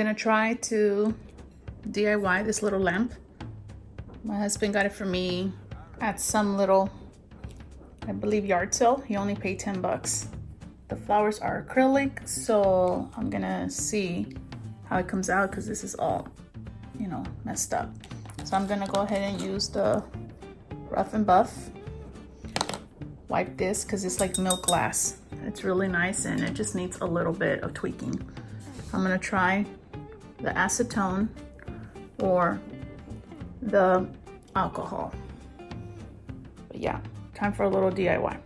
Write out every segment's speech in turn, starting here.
Gonna try to DIY this little lamp. My husband got it for me at some little, I believe, yard sale. He only paid 10 bucks. The flowers are acrylic, so I'm gonna see how it comes out because this is all, you know, messed up. So I'm gonna go ahead and use the Rough and Buff. Wipe this because it's like milk glass. It's really nice and it just needs a little bit of tweaking. I'm gonna try the acetone or the alcohol. But yeah, time for a little DIY.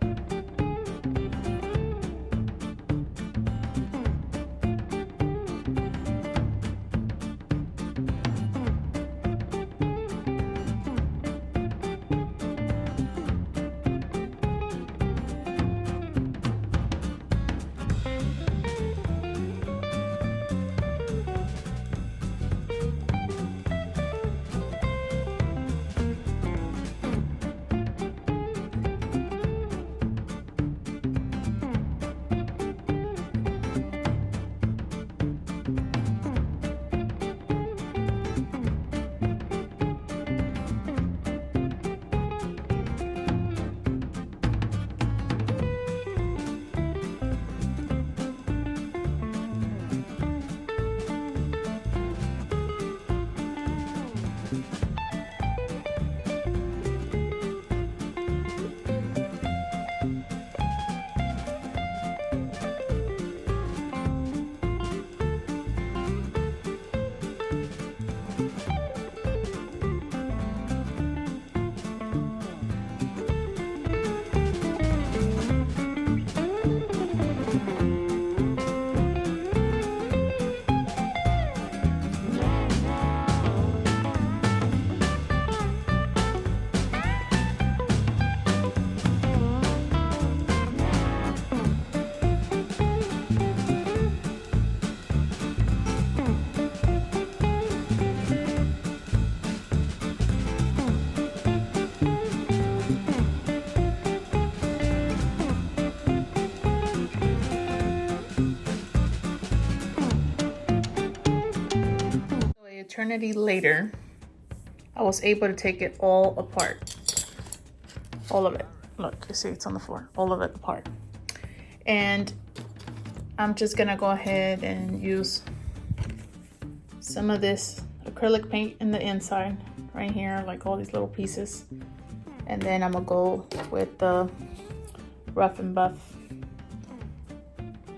Eternity later, I was able to take it all apart. All of it. Look, you see it's on the floor. All of it apart. And I'm just gonna go ahead and use some of this acrylic paint in the inside right here, like all these little pieces. And then I'm gonna go with the Rough and Buff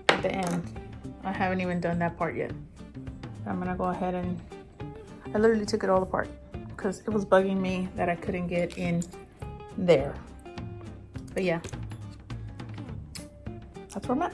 at the end. I haven't even done that part yet. I'm gonna go ahead and I literally took it all apart because it was bugging me that I couldn't get in there. But yeah, that's where I'm at.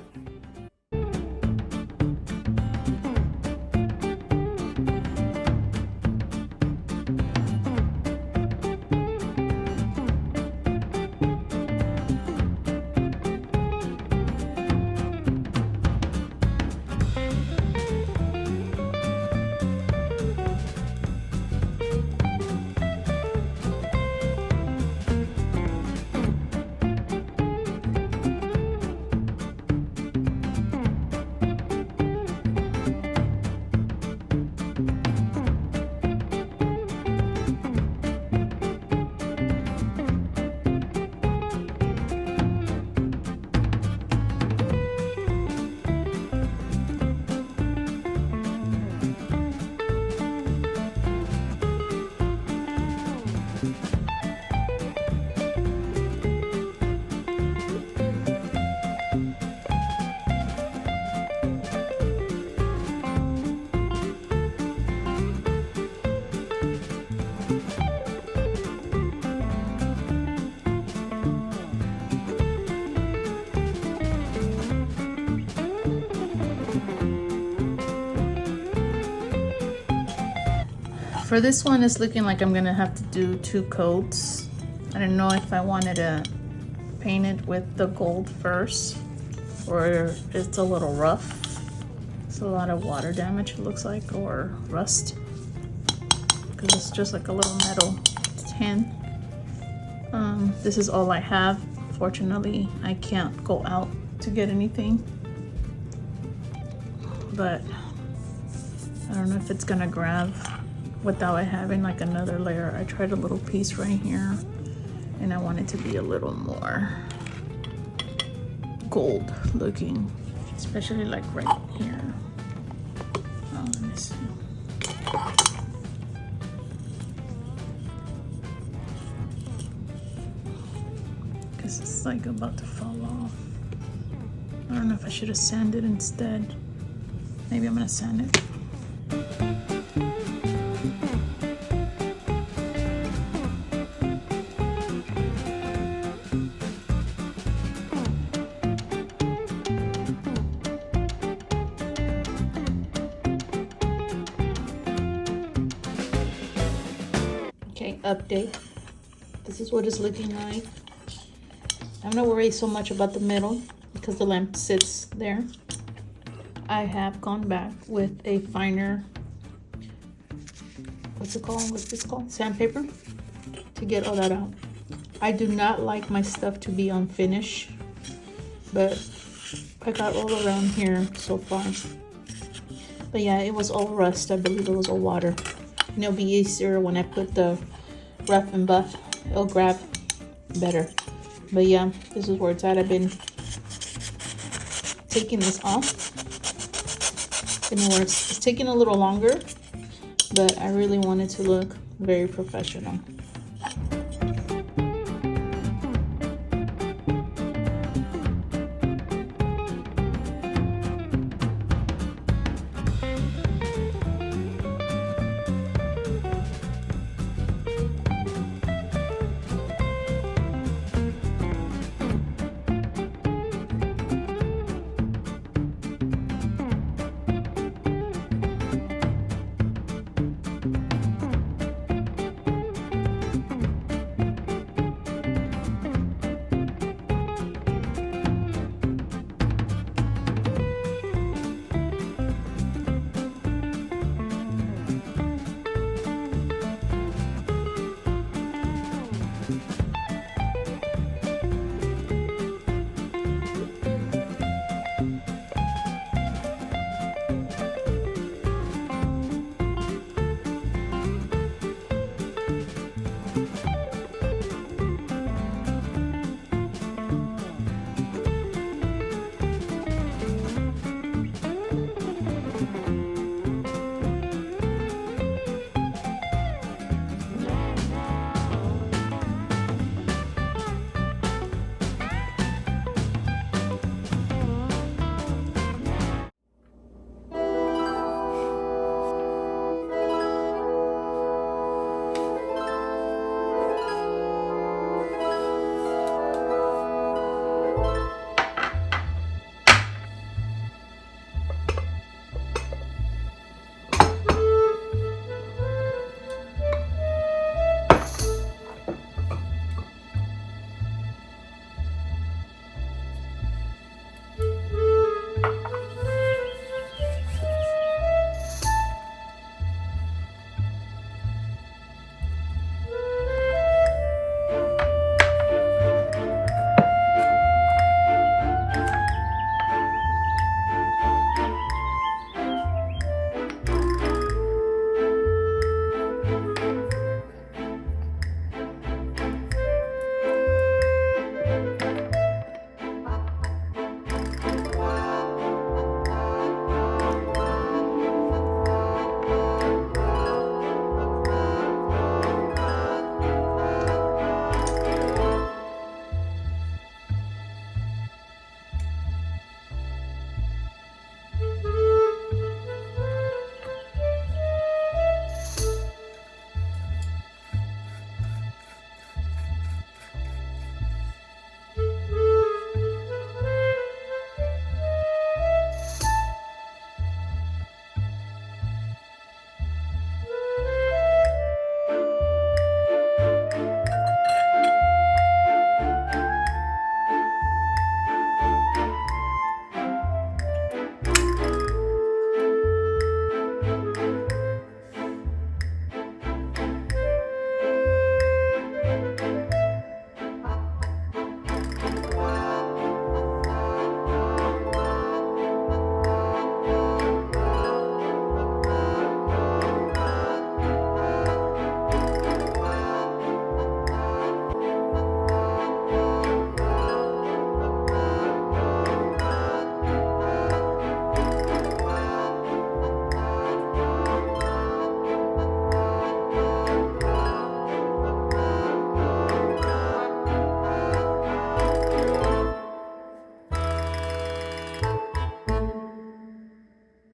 For this one, it's looking like I'm gonna have to do 2 coats. I don't know if I wanted to paint it with the gold first or it's a little rough. It's a lot of water damage, it looks like, or rust, because it's just like a little metal tin. This is all I have. Fortunately, I can't go out to get anything, but I don't know if it's gonna grab without it having like another layer. I tried a little piece right here and I want it to be a little more gold looking, especially like right here. Oh, let me see. Because it's like about to fall off. I don't know if I should have sanded instead. Maybe I'm gonna sand it. Okay, update. This is what it's looking like. I'm not worried so much about the middle because the lamp sits there. I have gone back with a finer, what's it called? What's this called? Sandpaper, to get all that out. I do not like my stuff to be on finish, but I got all around here so far. But yeah, it was all rust. I believe it was all water. And it'll be easier when I put the rough and buff. It'll grab better. But yeah, this is where it's at. I've been taking this off. And it's taking a little longer, but I really want it to look very professional.